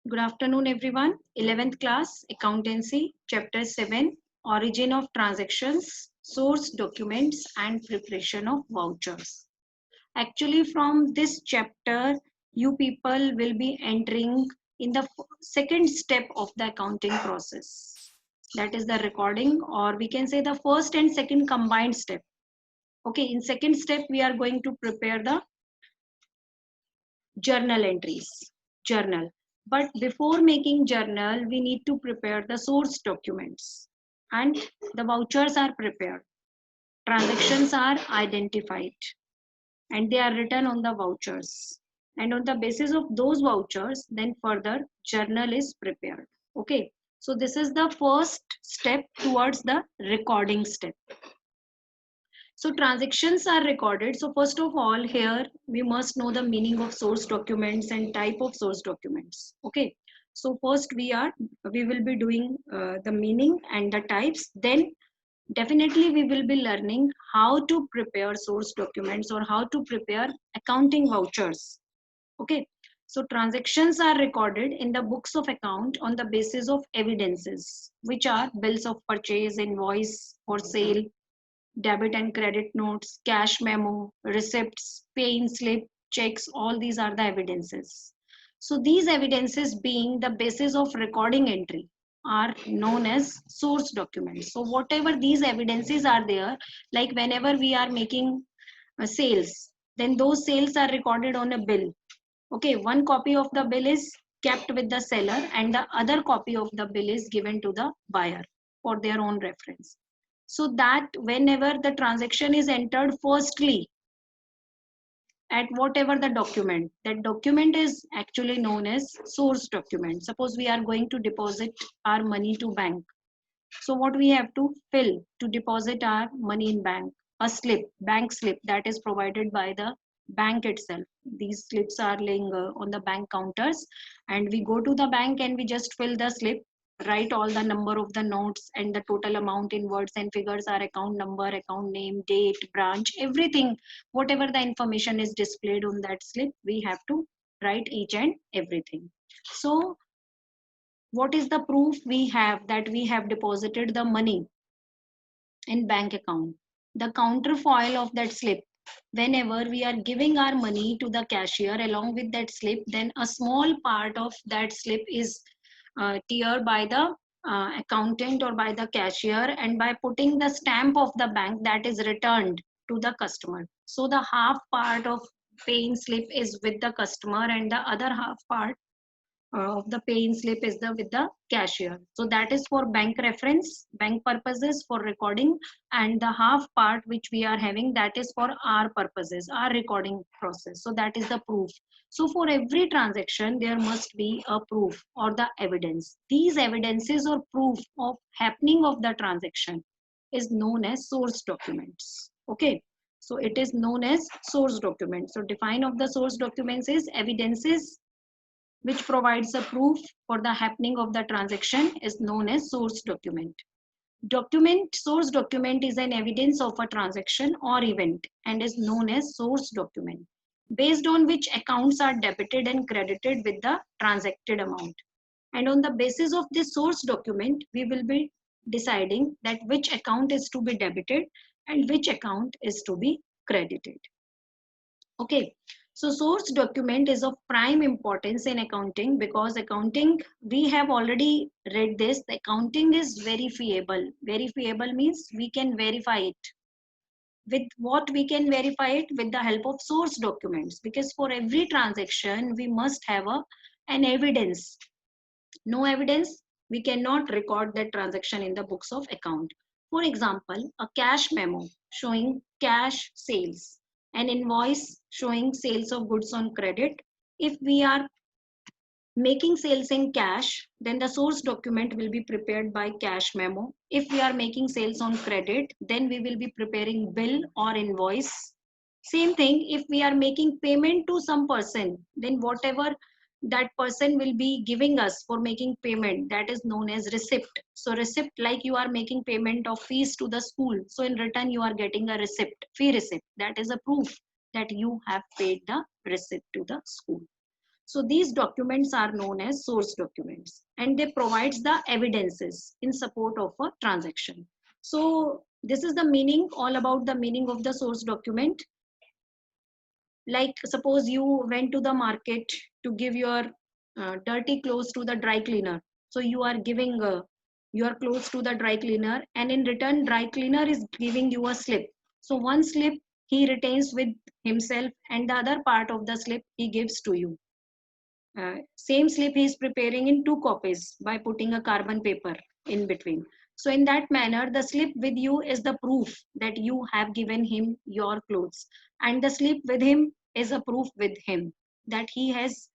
Good afternoon, everyone. 11th class Accountancy, Chapter 7, Origin of Transactions, Source Documents, and Preparation of Vouchers. Actually, from this chapter, you people will be entering in the second step of the accounting process. That is the recording, or we can say the first and second combined step. Okay, in second step, we are going to prepare the journal entries, journal. But before making journal, we need to prepare the source documents, and the vouchers are prepared, transactions are identified, and they are written on the vouchers, and on the basis of those vouchers then further journal is prepared. Okay, so this is the first step towards the recording step. So transactions are recorded. So first of all, here we must know the meaning of source documents and type of source documents. Okay. So first we will be doing the meaning and the types. Then definitely we will be learning how to prepare source documents or how to prepare accounting vouchers. Okay. So transactions are recorded in the books of account on the basis of evidences, which are bills of purchase, invoice for sale, debit and credit notes, cash memo, receipts, pay-in slip, checks, all these are the evidences. So these evidences being the basis of recording entry are known as source documents. So whatever these evidences are there, like whenever we are making sales, then those sales are recorded on a bill. Okay, one copy of the bill is kept with the seller and the other copy of the bill is given to the buyer for their own reference, so that whenever the transaction is entered firstly at whatever the document, that document is actually known as source document. Suppose we are going to deposit our money to bank, so what we have to fill to deposit our money in bank? A slip, bank slip, that is provided by the bank itself. These slips are laying on the bank counters, and we go to the bank and we just fill the slip, write all the number of the notes and the total amount in words and figures, our account number, account name, date, branch, everything, whatever the information is displayed on that slip, we have to write each and everything. So what is the proof we have that we have deposited the money in bank account? The counterfoil of that slip. Whenever we are giving our money to the cashier along with that slip, then a small part of that slip is teared by the accountant or by the cashier, and by putting the stamp of the bank, that is returned to the customer. So the half part of paying slip is with the customer and the other half part of the pay-in slip is the with the cashier. So that is for bank reference, bank purposes, for recording, and the half part which we are having, that is for our purposes, our recording process. So that is the proof. So for every transaction there must be a proof or the evidence. These evidences or proof of happening of the transaction is known as source documents. Okay, so it is known as source documents. So define of the source documents is evidences which provides a proof for the happening of the transaction is known as source document. Source document is an evidence of a transaction or event and is known as source document, based on which accounts are debited and credited with the transacted amount. And on the basis of this source document, we will be deciding that which account is to be debited and which account is to be credited. Okay, so source document is of prime importance in accounting, because accounting, we have already read this, the accounting is verifiable. Verifiable means we can verify it. With what we can verify it? With the help of source documents, because for every transaction we must have an evidence. No evidence, we cannot record that transaction in the books of account. For example, a cash memo showing cash sales, an invoice showing sales of goods on credit. If we are making sales in cash, then the source document will be prepared by cash memo. If we are making sales on credit, then we will be preparing bill or invoice. Same thing, if we are making payment to some person, then whatever that person will be giving us for making payment, that is known as receipt. So receipt, like you are making payment of fees to the school, so in return you are getting a receipt, fee receipt, that is a proof that you have paid the receipt to the school. So these documents are known as source documents, and they provides the evidences in support of a transaction. So this is the meaning, all about the meaning of the source document. Like suppose you went to the market to give your dirty clothes to the dry cleaner. So you are giving your clothes to the dry cleaner, and in return dry cleaner is giving you a slip. So one slip he retains with himself, and the other part of the slip he gives to you. Same slip he is preparing in two copies by putting a carbon paper in between. So in that manner, the slip with you is the proof that you have given him your clothes, and the slip with him is a proof with him that he has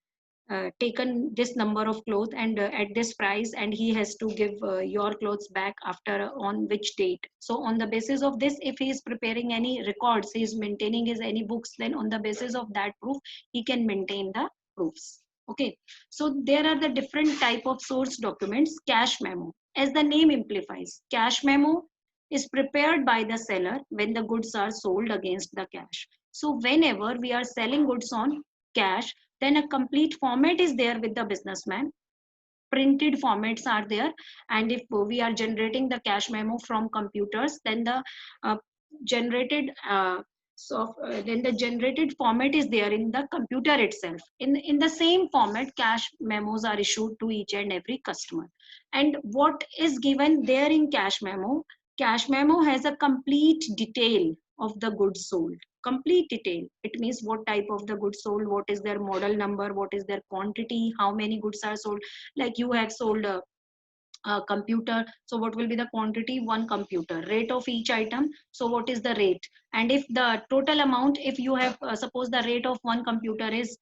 taken this number of clothes and at this price, and he has to give your clothes back after on which date. So on the basis of this, if he is preparing any records, he is maintaining his any books, then on the basis of that proof he can maintain the proofs. Okay, so there are the different type of source documents. Cash memo, as the name implies, cash memo is prepared by the seller when the goods are sold against the cash. So whenever we are selling goods on cash, then a complete format is there with the businessman. Printed formats are there, and if we are generating the cash memo from computers, then the uh, generated then the generated format is there in the computer itself. In the same format, cash memos are issued to each and every customer. And what is given there in cash memo? Cash memo has a complete detail of the goods sold. Complete detail. It means what type of the goods sold, what is their model number, what is their quantity, how many goods are sold. Like you have sold a computer, so what will be the quantity? One computer. Rate of each item, so what is the rate? And if the total amount, if you have suppose the rate of one computer is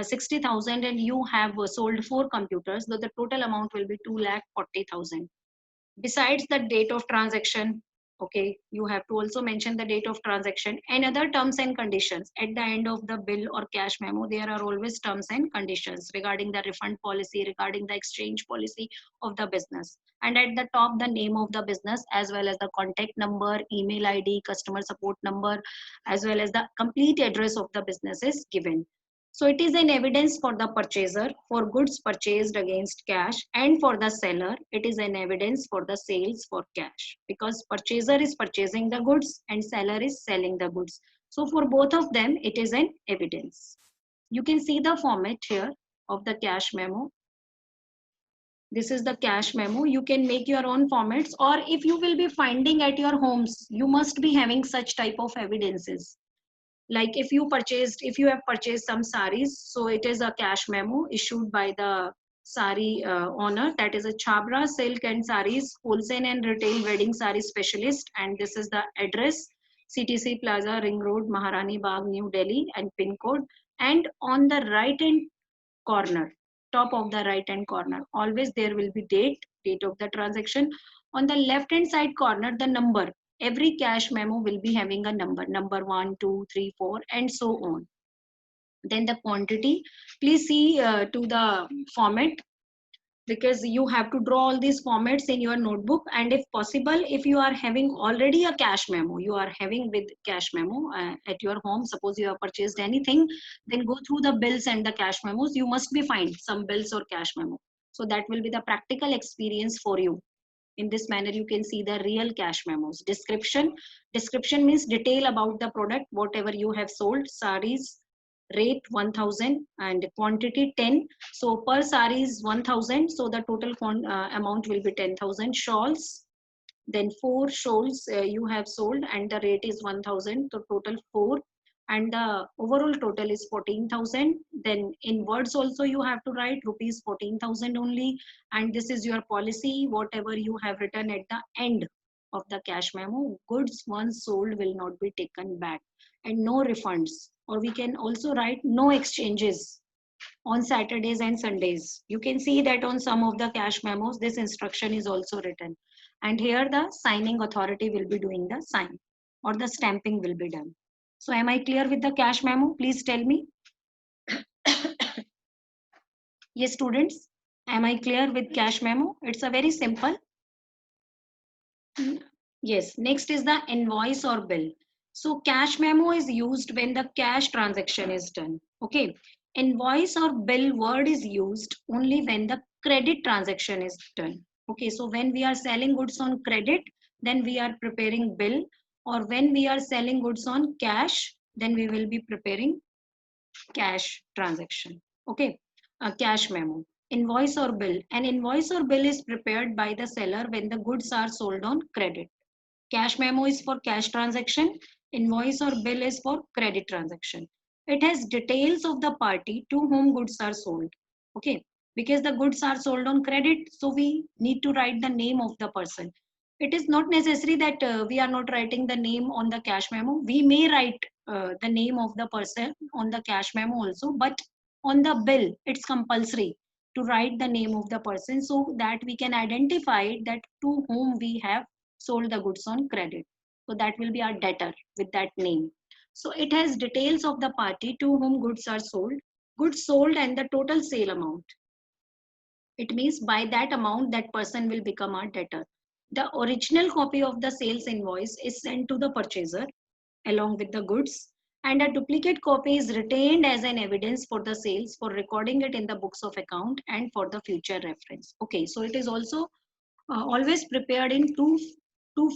60,000, and you have sold four computers, so the total amount will be 2,40,000. Besides the date of transaction, okay, you have to also mention the date of transaction and other terms and conditions. At the end of the bill or cash memo, there are always terms and conditions regarding the refund policy, regarding the exchange policy of the business. And at the top, the name of the business, as well as the contact number, email ID, customer support number, as well as the complete address of the business is given. So it is an evidence for the purchaser for goods purchased against cash, and for the seller, it is an evidence for the sales for cash, because purchaser is purchasing the goods and seller is selling the goods. So for both of them, it is an evidence. You can see the format here of the cash memo. This is the cash memo. You can make your own formats, or if you will be finding at your homes, you must be having such type of evidences. Like if you have purchased some saris, so it is a cash memo issued by the sari owner, that is a Chhabra Silk and Saris Wholesale and Retail Wedding Sari Specialist, and this is the address: CTC Plaza, Ring Road, Maharani Bagh, New Delhi, and pin code. And on the right hand corner, top of the right hand corner, always there will be date of the transaction. On the left hand side corner, the number. Every cash memo will be having a number 1, 2, 3, 4, and so on. Then the quantity, please see to the format, because you have to draw all these formats in your notebook. And if possible, if you are having already a cash memo, you are having with cash memo at your home, suppose you have purchased anything, then go through the bills and the cash memos. You must be find some bills or cash memo, so that will be the practical experience for you. In this manner, you can see the real cash memos. Description means detail about the product, whatever you have sold. Saris, rate 1000 and quantity 10. So per sari is 1000, so the total amount will be 10,000. Shawls, then 4 shawls you have sold, and the rate is 1000, so total 4, and the overall total is 14,000. Then in words also you have to write rupees 14,000 only, and this is your policy. Whatever you have written at the end of the cash memo, goods once sold will not be taken back, and no refunds. Or we can also write no exchanges on Saturdays and Sundays. You can see that on some of the cash memos, this instruction is also written. And here the signing authority will be doing the sign, or the stamping will be done. So am I clear with the cash memo? Please tell me. Yes, students, am I clear with cash memo? It's a very simple. Yes, next is the invoice or bill. So cash memo is used when the cash transaction is done. Okay. Invoice or bill word is used only when the credit transaction is done. Okay, so when we are selling goods on credit, then we are preparing bill, or when we are selling goods on cash, then we will be preparing cash transaction. Okay, a cash memo. Invoice or bill. An invoice or bill is prepared by the seller when the goods are sold on credit. Cash memo is for cash transaction. Invoice or bill is for credit transaction. It has details of the party to whom goods are sold. Okay, because the goods are sold on credit, so we need to write the name of the person. It is not necessary that we are not writing the name on the cash memo. We may write the name of the person on the cash memo also, but on the bill, it's compulsory to write the name of the person so that we can identify that to whom we have sold the goods on credit. So that will be our debtor with that name. So it has details of the party to whom goods are sold, goods sold and the total sale amount. It means by that amount that person will become our debtor. The original copy of the sales invoice is sent to the purchaser along with the goods, and a duplicate copy is retained as an evidence for the sales for recording it in the books of account and for the future reference. Okay, so it is also always prepared in two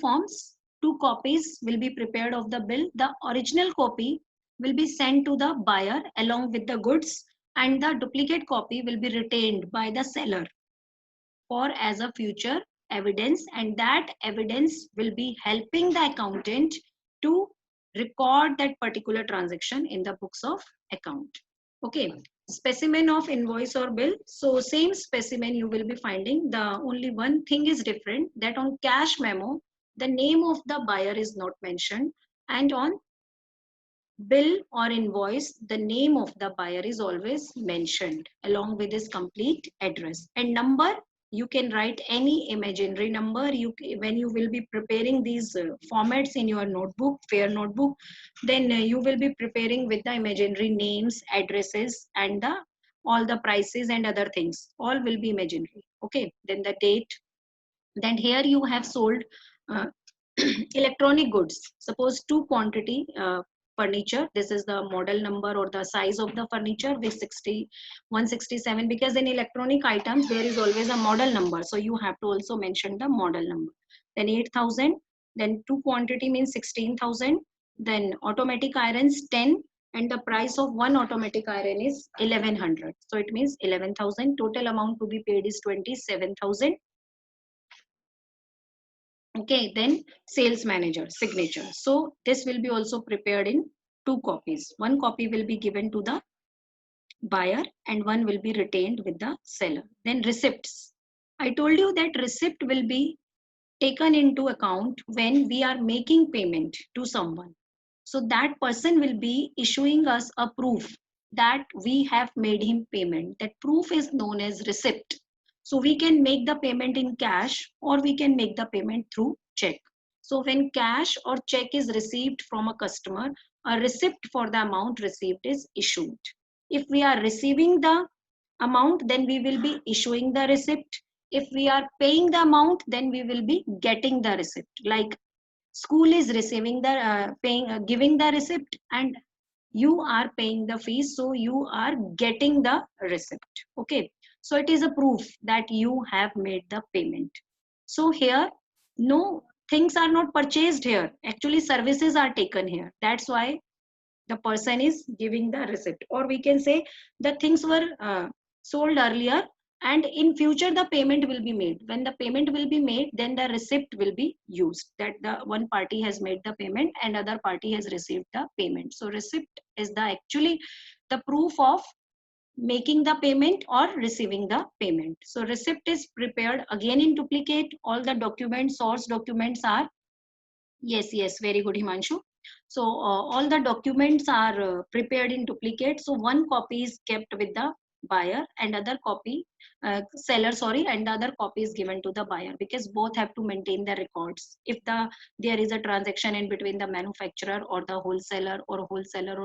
forms. Two copies will be prepared of the bill. The original copy will be sent to the buyer along with the goods, and the duplicate copy will be retained by the seller for as a future evidence, and that evidence will be helping the accountant to record that particular transaction in the books of account. Okay, specimen of invoice or bill. So same specimen you will be finding. The only one thing is different, that on cash memo the name of the buyer is not mentioned, and on bill or invoice the name of the buyer is always mentioned along with his complete address and number. You can write any imaginary number. When you will be preparing these formats in your notebook, fair notebook, then you will be preparing with the imaginary names, addresses, and the all the prices and other things all will be imaginary. Okay, then the date. Then here you have sold uh, electronic goods. Suppose two quantity furniture. This is the model number or the size of the furniture with 167, because in electronic items there is always a model number, so you have to also mention the model number. Then 8,000. Then two quantity means 16,000. Then automatic irons 10, and the price of one automatic iron is 1100, so it means 11,000. Total amount to be paid is 27,000. Okay, then sales manager signature. So this will be also prepared in two copies. One copy will be given to the buyer and one will be retained with the seller. Then receipts. I told you that receipt will be taken into account when we are making payment to someone. So that person will be issuing us a proof that we have made him payment. That proof is known as receipt. So we can make the payment in cash or we can make the payment through check. So when cash or check is received from a customer, a receipt for the amount received is issued. If we are receiving the amount, then we will be issuing the receipt. If we are paying the amount, then we will be getting the receipt. Like school is receiving the giving the receipt, and you are paying the fees, so you are getting the receipt. Okay, so it is a proof that you have made the payment. So here no things are not purchased here, actually services are taken here. That's why the person is giving the receipt, or we can say the things were sold earlier and in future the payment will be made. When the payment will be made, then the receipt will be used, that the one party has made the payment and other party has received the payment. So receipt is the actually the proof of making the payment or receiving the payment. So receipt is prepared again in duplicate. All the documents, source documents are, yes, very good, Himanshu. So all the documents are prepared in duplicate. So one copy is kept with the buyer and other copy, seller, sorry, and the other copy is given to the buyer, because both have to maintain the records. If there is a transaction in between the manufacturer or the wholesaler or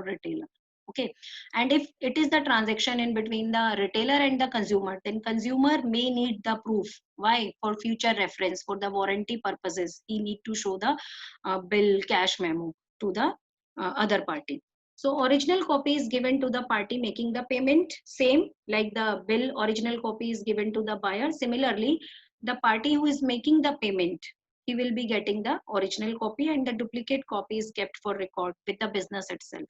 retailer. Okay, and if it is the transaction in between the retailer and the consumer, then consumer may need the proof. Why? For future reference, for the warranty purposes, he need to show the bill cash memo to the other party. So original copy is given to the party making the payment, same like the bill original copy is given to the buyer. Similarly, the party who is making the payment, he will be getting the original copy and the duplicate copy is kept for record with the business itself.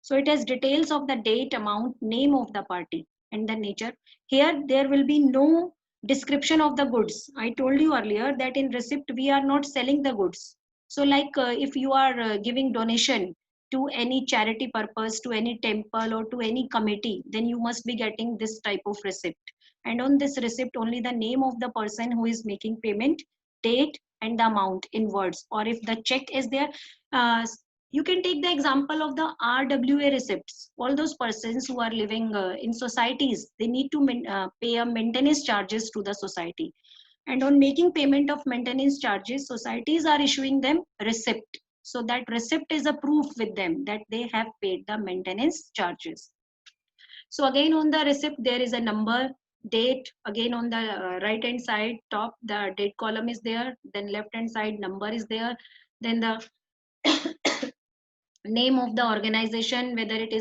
So it has details of the date, amount, name of the party and the nature. Here there will be no description of the goods. I told you earlier that in receipt we are not selling the goods. So like if you are giving donation to any charity purpose, to any temple or to any committee, then you must be getting this type of receipt. And on this receipt only the name of the person who is making payment, date and the amount in words. Or if the check is there, uh, you can take the example of the RWA receipts. All those persons who are living in societies, they need to pay a maintenance charges to the society. And on making payment of maintenance charges, societies are issuing them receipt. So that receipt is a proof with them that they have paid the maintenance charges. So again on the receipt, there is a number, date, again on the right hand side, top, the date column is there, then left hand side number is there, then the name of the organization, whether it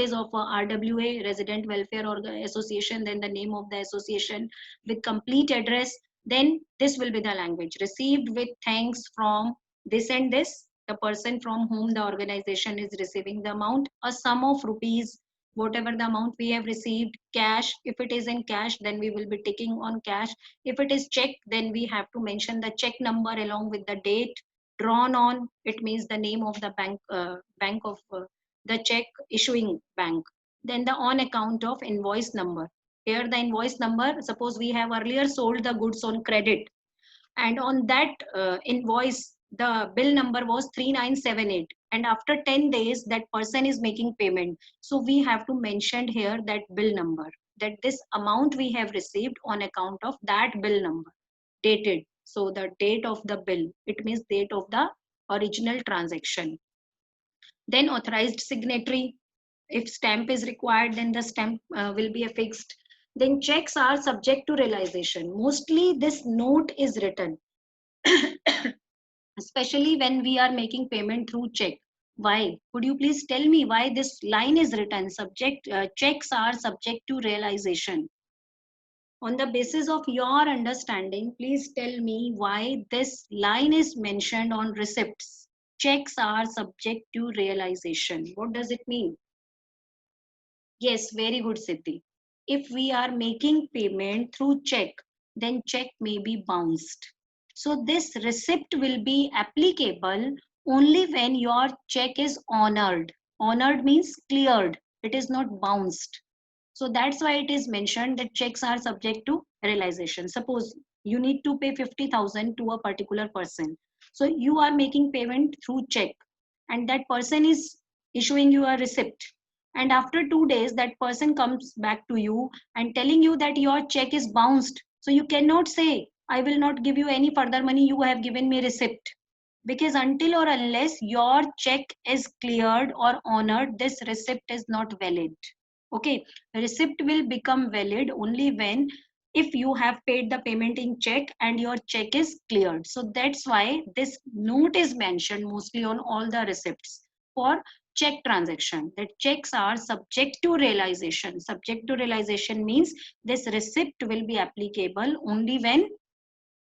is of RWA Resident Welfare Association, then the name of the association with complete address. Then this will be the language received with thanks from this and this, the person from whom the organization is receiving the amount, a sum of rupees, whatever the amount we have received, cash. If it is in cash, then we will be taking on cash. If it is check, then we have to mention the check number along with the date. Drawn on, it means the name of the bank of the check issuing bank. Then the on account of invoice number. Here the invoice number, suppose we have earlier sold the goods on credit, and on that invoice the bill number was 3978, and after 10 days that person is making payment, so we have to mention here that bill number, that this amount we have received on account of that bill number, dated. So the date of the bill, it means date of the original transaction. Then authorized signatory, if stamp is required, then the stamp will be affixed. Then checks are subject to realization. Mostly this note is written, especially when we are making payment through check. Why? Could you please tell me why this line is written? Subject checks are subject to realization. On the basis of your understanding, please tell me why this line is mentioned on receipts. Checks are subject to realization. What does it mean? Yes, very good, Siddhi. If we are making payment through check, then check may be bounced. So this receipt will be applicable only when your check is honored. Honored means cleared. It is not bounced. So that's why it is mentioned that checks are subject to realization. Suppose you need to pay 50,000 to a particular person. So you are making payment through check and that person is issuing you a receipt. And after 2 days, that person comes back to you and telling you that your check is bounced. So you cannot say, I will not give you any further money. You have given me receipt. Because until or unless your check is cleared or honored, this receipt is not valid. Okay, receipt will become valid only when if you have paid the payment in check and your check is cleared. So that's why this note is mentioned mostly on all the receipts for check transaction, that checks are subject to realization. Subject to realization means this receipt will be applicable only when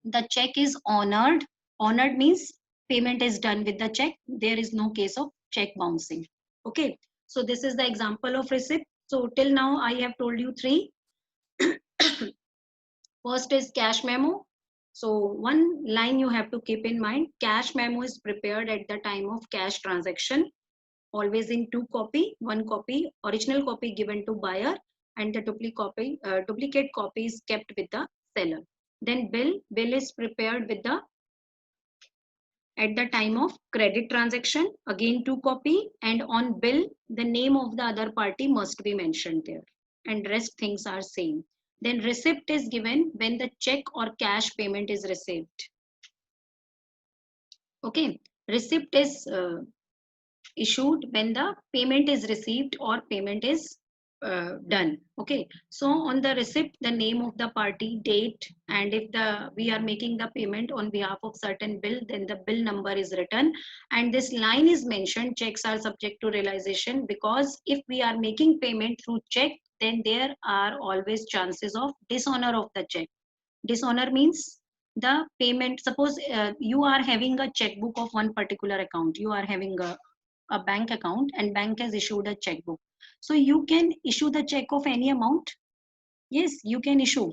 the check is honored. Honored means payment is done with the check. There is no case of check bouncing. Okay, so this is the example of receipt. So till now I have told you three. First is cash memo. So one line you have to keep in mind, cash memo is prepared at the time of cash transaction, always in two copy, one copy, original copy given to buyer and the duplicate copy is kept with the seller. Then bill is prepared with the at the time of credit transaction, again two copy, and on bill the name of the other party must be mentioned there, and rest things are same. Then receipt is given when the check or cash payment is received. Okay, receipt is issued when the payment is received or payment is done. Okay, so on the receipt, the name of the party, date, and if we are making the payment on behalf of certain bill, then the bill number is written, and this line is mentioned, checks are subject to realization, because if we are making payment through check, then there are always chances of dishonor of the check. Dishonor means the payment, suppose you are having a checkbook of one particular account, you are having a bank account, and bank has issued a checkbook, so you can issue the check of any amount. Yes, you can issue.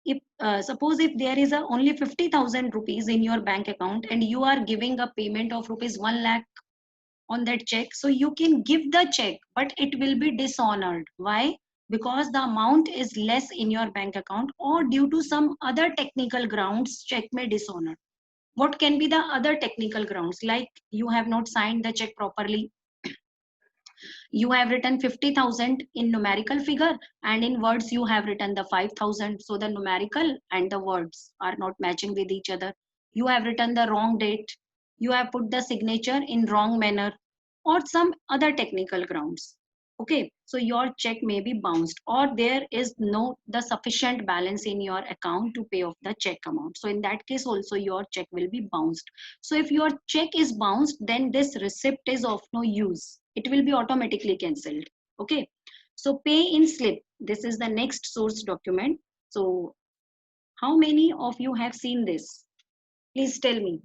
If suppose if there is a only 50,000 rupees in your bank account and you are giving a payment of rupees 1 lakh on that check, so you can give the check, but it will be dishonored. Why? Because the amount is less in your bank account, or due to some other technical grounds check may dishonor. What can be the other technical grounds? Like you have not signed the check properly, you have written 50,000 in numerical figure, and in words you have written the 5,000, so the numerical and the words are not matching with each other. You have written the wrong date, you have put the signature in wrong manner, or some other technical grounds. Okay, so your check may be bounced, or there is no the sufficient balance in your account to pay off the check amount, so in that case also your check will be bounced. So if your check is bounced, then this receipt is of no use, it will be automatically cancelled. Okay, so pay in slip, this is the next source document. So how many of you have seen this? Please tell me.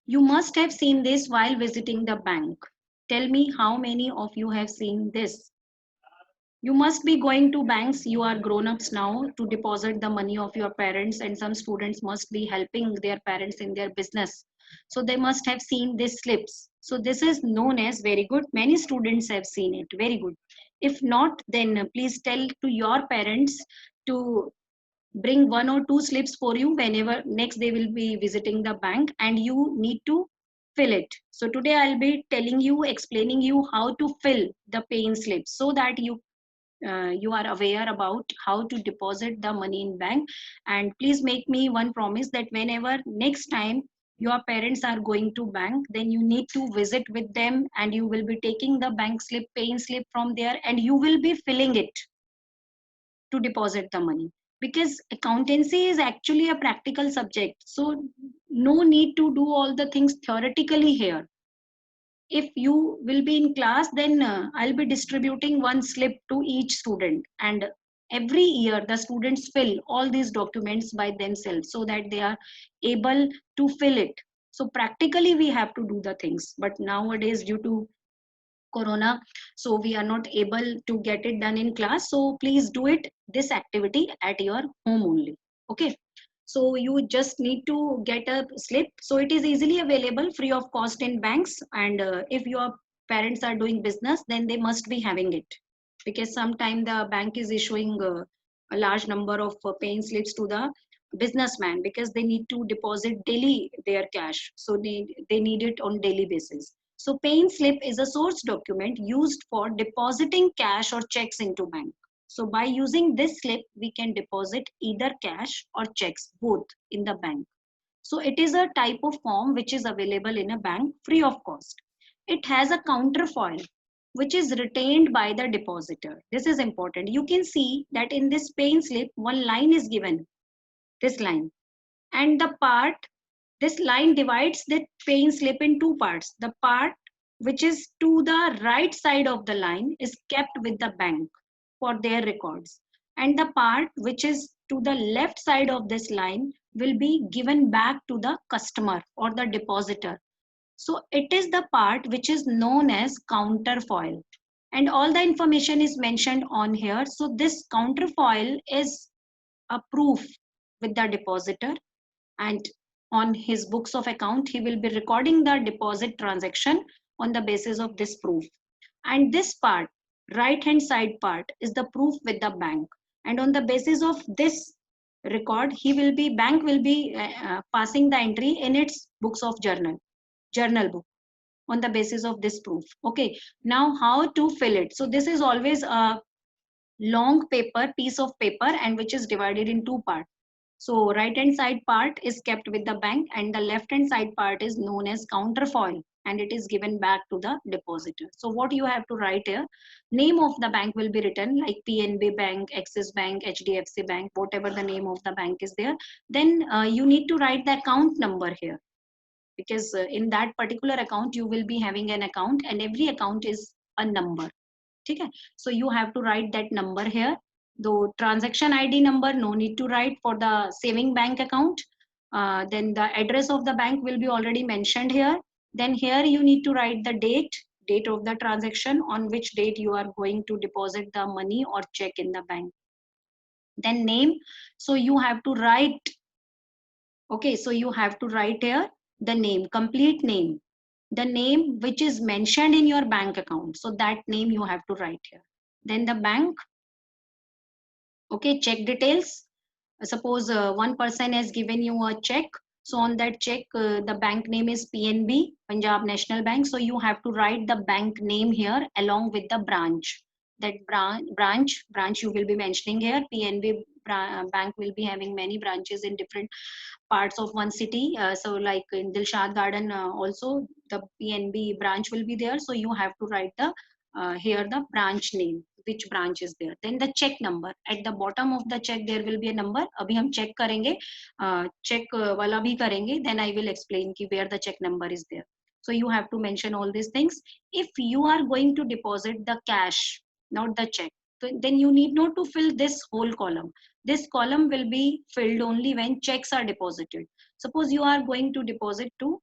You must have seen this while visiting the bank. Tell me how many of you have seen this. You must be going to banks, you are grown-ups now, to deposit the money of your parents, and some students must be helping their parents in their business, so they must have seen these slips. So this is known as, very good, many students have seen it, very good. If not, then please tell to your parents to bring one or two slips for you whenever next they will be visiting the bank, and you need to fill it. So today I'll be telling you, explaining you how to fill the paying slip, so that you are aware about how to deposit the money in bank. And please make me one promise, that whenever next time your parents are going to bank, then you need to visit with them, and you will be taking the bank slip, paying slip from there, and you will be filling it to deposit the money, because accountancy is actually a practical subject, so no need to do all the things theoretically here. If you will be in class, then I'll be distributing one slip to each student, and every year the students fill all these documents by themselves, so that they are able to fill it. So practically we have to do the things, but nowadays due to corona, so we are not able to get it done in class, so please do it, this activity, at your home only. Okay, so you just need to get a slip, so it is easily available free of cost in banks, and if your parents are doing business, then they must be having it, because sometime the bank is issuing a large number of paying slips to the businessman, because they need to deposit daily their cash, so they need it on daily basis. So paying slip is a source document used for depositing cash or checks into bank. So by using this slip, we can deposit either cash or checks, both, in the bank. So it is a type of form which is available in a bank free of cost. It has a counterfoil which is retained by the depositor. This is important. You can see that in this paying slip, one line is given, this line, and the part, this line divides the paying slip in two parts. The part which is to the right side of the line is kept with the bank for their records, and the part which is to the left side of this line will be given back to the customer or the depositor. So it is the part which is known as counterfoil, and all the information is mentioned on here. So this counterfoil is a proof with the depositor, and on his books of account he will be recording the deposit transaction on the basis of this proof. And this part, right hand side part, is the proof with the bank, and on the basis of this record, he will be, bank will be passing the entry in its books of journal book, on the basis of this proof. Okay, now how to fill it? So this is always a long paper, piece of paper, and which is divided in two parts. So right hand side part is kept with the bank, and the left hand side part is known as counterfoil. and it is given back to the depositor. So what you have to write here, name of the bank will be written like PNB Bank, Axis Bank, HDFC Bank, whatever the name of the bank is there. Then you need to write the account number here, because in that particular account you will be having an account, and every account is a number. Okay, so you have to write that number here. The transaction ID number no need to write for the saving bank account. Then the address of the bank will be already mentioned here. Then here you need to write the date of the transaction, on which date you are going to deposit the money or check in the bank. Then name, so you have to write, okay, so you have to write here the name, complete name, the name which is mentioned in your bank account, so that name you have to write here. Then the bank, okay, check details. Suppose one person has given you a check, so on that check the bank name is PNB, Punjab National Bank, so you have to write the bank name here along with the branch. That branch you will be mentioning here. PNB bank will be having many branches in different parts of one city. So like in Dilshad Garden also the PNB branch will be there, so you have to write the here the branch name, which branch is there. Then the check number, at the bottom of the check there will be a number. Abhi hum check karenge, check wala bhi karenge, then I will explain ki where the check number is there. So you have to mention all these things. If you are going to deposit the cash, not the check, then you need not to fill this whole column. This column will be filled only when checks are deposited. Suppose you are going to deposit to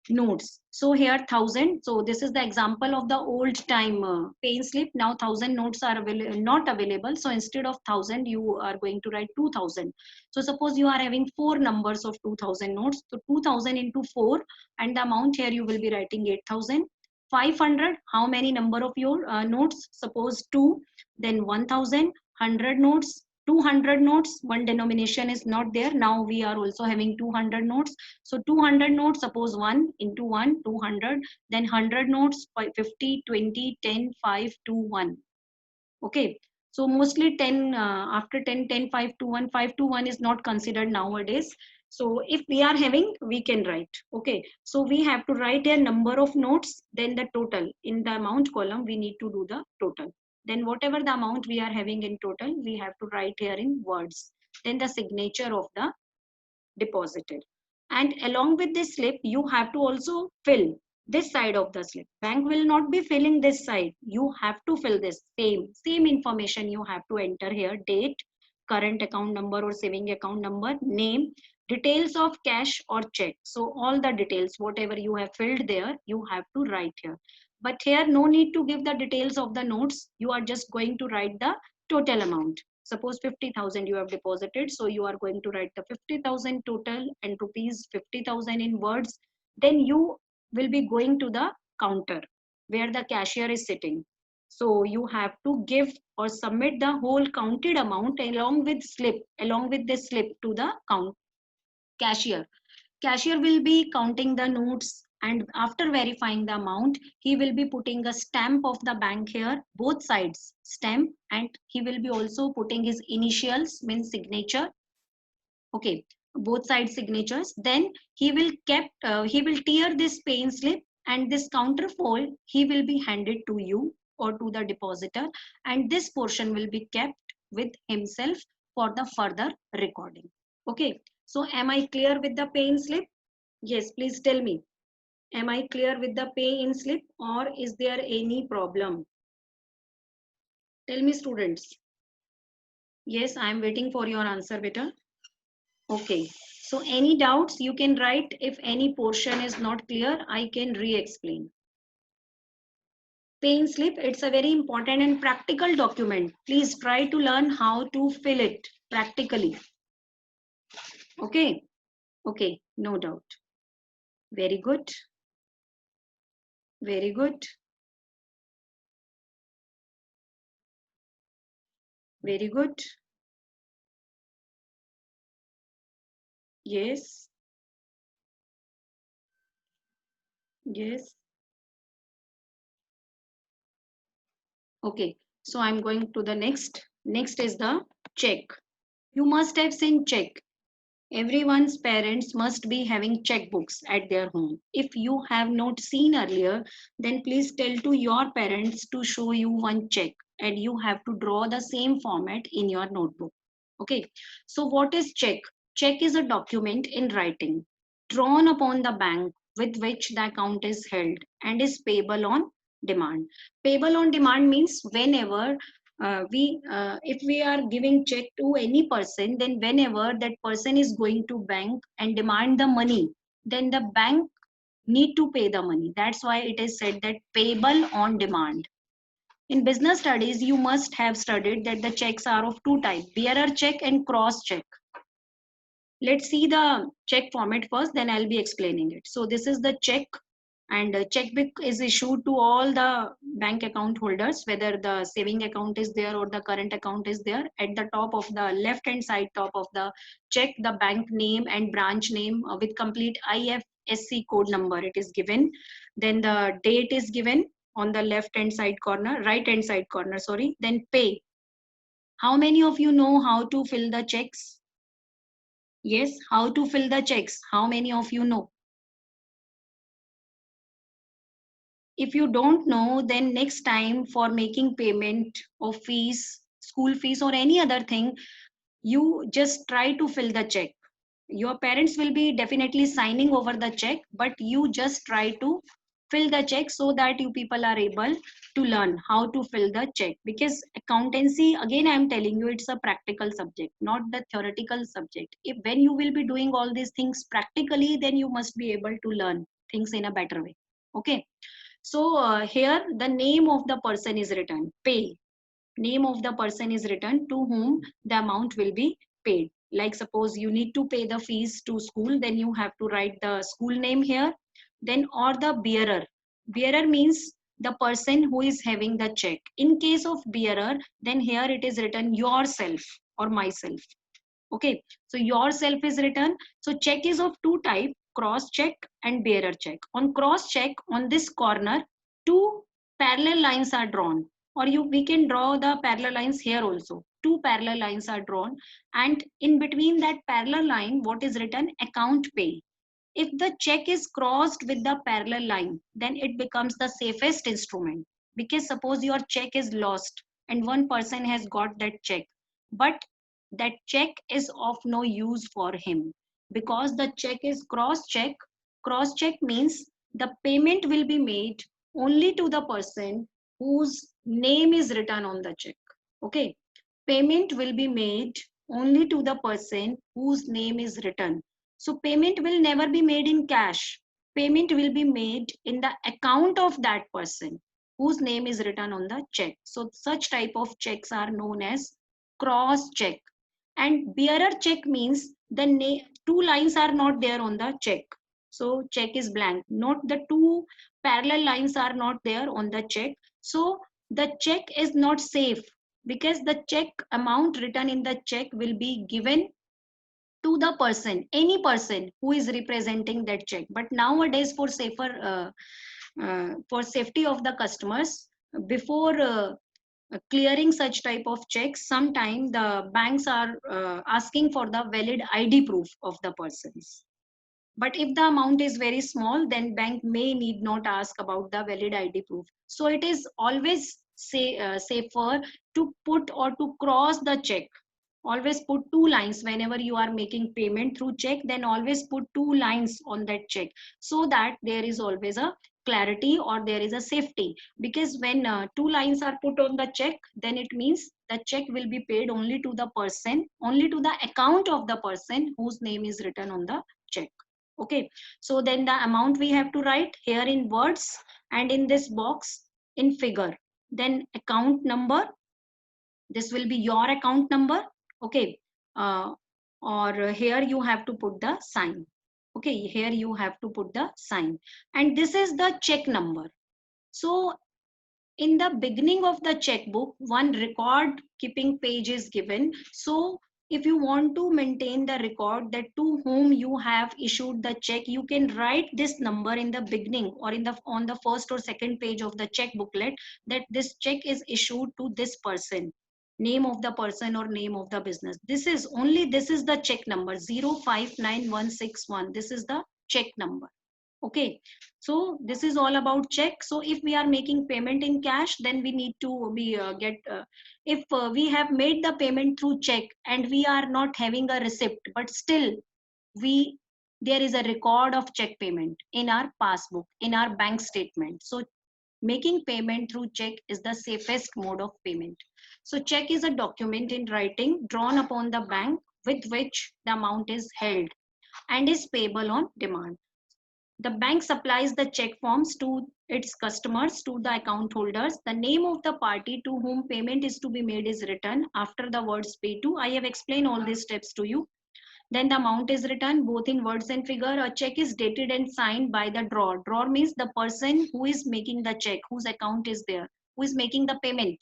notes, so here 1000, so this is the example of the old time pay slip. Now 1000 notes are not available, so instead of 1000 you are going to write 2000. So suppose you are having four numbers of 2000 notes, so 2000 into 4, and the amount here you will be writing 8000. 500, how many number of your notes? Suppose 2. Then 1000, 100 notes, 200 notes, one denomination is not there, now we are also having 200 notes. So 200 notes, suppose 1 into 1, 200, then 100 notes, 50, 20, 10, 5, 2, 1. Okay. So mostly 10, after 10, 10, 5 to 1, 5 to 1 is not considered nowadays. So if we are having, we can write. Okay. So we have to write a number of notes, then the total. In the amount column, we need to do the total. Then whatever the amount we are having in total, we have to write here in words. Then the signature of the deposited. And along with this slip, you have to also fill this side of the slip. Bank will not be filling this side. You have to fill this same information you have to enter here. Date, current account number or saving account number, name, details of cash or check. So all the details, whatever you have filled there, you have to write here. But here, no need to give the details of the notes. You are just going to write the total amount. Suppose 50,000 you have deposited, so you are going to write the 50,000 total and rupees 50,000 in words. Then you will be going to the counter where the cashier is sitting. So you have to give or submit the whole counted amount along with this slip to the cashier. Cashier will be counting the notes, and after verifying the amount, he will be putting a stamp of the bank here, both sides stamp, and he will be also putting his initials, means signature. Okay, both side signatures. Then he will tear this pay slip, and this counterfold he will be handed to you or to the depositor, and this portion will be kept with himself for the further recording. Okay, so am I clear with the pay slip? Yes, please tell me. Am I clear with the pay in slip, or is there any problem? Tell me, students. Yes, I am waiting for your answer, beta. Okay. So any doubts you can write. If any portion is not clear, I can re-explain. Pay in slip, it's a very important and practical document. Please try to learn how to fill it practically. Okay. Okay, no doubt. Very good. Very good. Very good. Yes. Yes. Okay. So I'm going to the next. Next is the check. You must have seen check. Everyone's parents must be having checkbooks at their home. If you have not seen earlier, then please tell to your parents to show you one check, and you have to draw the same format in your notebook. Okay. So what is check? Check is a document in writing drawn upon the bank with which the account is held and is payable on demand. Payable on demand means whenever if we are giving check to any person, then whenever that person is going to bank and demand the money, then the bank need to pay the money. That's why it is said that payable on demand. In business studies, you must have studied that the checks are of two types: bearer check and cross check. Let's see the check format first, then I'll be explaining it. So this is the check, and a checkbook is issued to all the bank account holders, whether the saving account is there or the current account is there. At the top of the left hand side top of the check, the bank name and branch name with complete IFSC code number it is given. Then the date is given on the left hand side corner, right hand side corner, sorry. Then pay. How many of you know how to fill the checks? Yes, how to fill the checks? How many of you know? If you don't know, then next time for making payment of fees, school fees or any other thing, you just try to fill the check. Your parents will be definitely signing over the check, but you just try to fill the check so that you people are able to learn how to fill the check. Because accountancy, again I am telling you, it's a practical subject, not the theoretical subject. If when you will be doing all these things practically, then you must be able to learn things in a better way. Okay. So here the name of the person is written, pay. Name of the person is written to whom the amount will be paid. Like suppose you need to pay the fees to school, then you have to write the school name here. Then or the bearer. Bearer means the person who is having the check. In case of bearer, then here it is written yourself or myself. Okay, so yourself is written. So check is of two type: cross check and bearer check. On cross check, on this corner, two parallel lines are drawn, or we can draw the parallel lines here also. Two parallel lines are drawn, and in between that parallel line, what is written? Account pay. If the check is crossed with the parallel line, then it becomes the safest instrument, because suppose your check is lost and one person has got that check, but that check is of no use for him because the check is cross check. Cross check means the payment will be made only to the person whose name is written on the check. Okay, payment will be made only to the person whose name is written. So payment will never be made in cash. Payment will be made in the account of that person whose name is written on the check. So such type of checks are known as cross check. And bearer check means the two lines are not there on the check. So check is blank. Not the two parallel lines are not there on the check. So the check is not safe because the check amount written in the check will be given to the person, any person who is representing that check. But nowadays, for safety of the customers, before clearing such type of checks, sometimes the banks are asking for the valid ID proof of the persons. But if the amount is very small, then bank may need not ask about the valid ID proof. So it is always safer to put or to cross the check. Always put two lines whenever you are making payment through check, then always put two lines on that check so that there is always a clarity or there is a safety. Because when two lines are put on the check, then it means the check will be paid only to the person, only to the account of the person whose name is written on the check. Okay, so then the amount we have to write here in words, and in this box in figure. Then account number, this will be your account number. Okay, uh, or here you have to put the sign. Okay, here you have to put the sign, and this is the check number. So in the beginning of the checkbook, one record keeping page is given. So if you want to maintain the record that to whom you have issued the check, you can write this number in the beginning or in the on the first or second page of the check booklet, that this check is issued to this person. name of the person or name of the business. This is the check number 059161. This is the check number. Okay, so this is all about check. So if we are making payment in cash, then we need to be if we have made the payment through check and we are not having a receipt, but still we there is a record of check payment in our passbook, in our bank statement. So making payment through check is the safest mode of payment. So check is a document in writing drawn upon the bank with which the amount is held and is payable on demand. The bank supplies the check forms to its customers, to the account holders. The name of the party to whom payment is to be made is written after the words pay to. I have explained all these steps to you. Then the amount is written both in words and figure. A check is dated and signed by the drawer. Drawer means the person who is making the check, whose account is there, who is making the payment.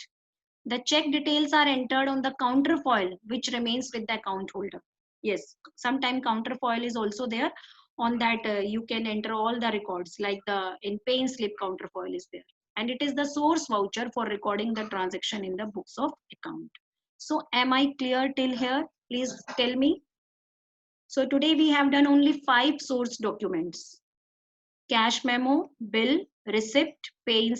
The check details are entered on the counterfoil, which remains with the account holder. Yes, sometime counterfoil is also there. On that, you can enter all the records, like the in pay slip counterfoil is there, and it is the source voucher for recording the transaction in the books of account. So, am I clear till here? Please tell me. So today we have done only 5 source documents: cash memo, bill, receipt, pay